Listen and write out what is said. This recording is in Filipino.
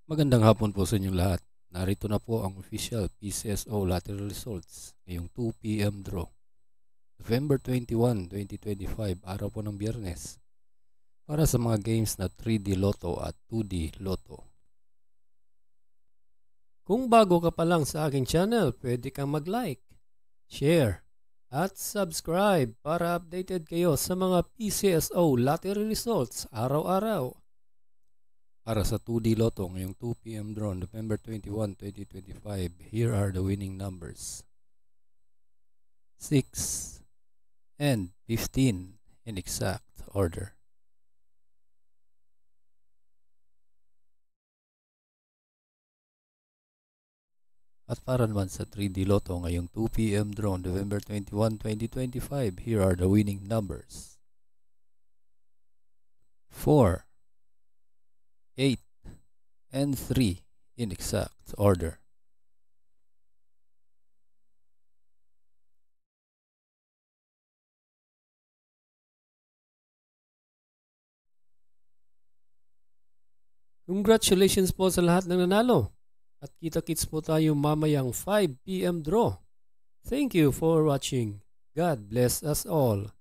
Magandang hapon po sa inyong lahat. Narito na po ang official PCSO lottery results ngayong 2 p.m. draw. November 21, 2025, araw po ng Biyernes. Para sa mga games na 3D Lotto at 2D Lotto. Kung bago ka pa lang sa aking channel, pwede kang mag-like, share, at subscribe para updated kayo sa mga PCSO lottery results araw-araw. Para sa 2D Lotto ngayong 2 p.m. draw, November 21, 2025, here are the winning numbers. 6 and 15 in exact order. At para naman sa 3D Lotto ngayong 2 p.m. draw, November 21, 2025, here are the winning numbers. 4, 8, and 3 in exact order. Congratulations po sa lahat ng nanalo. At kita-kits po tayo mamayang 5 p.m. draw. Thank you for watching. God bless us all.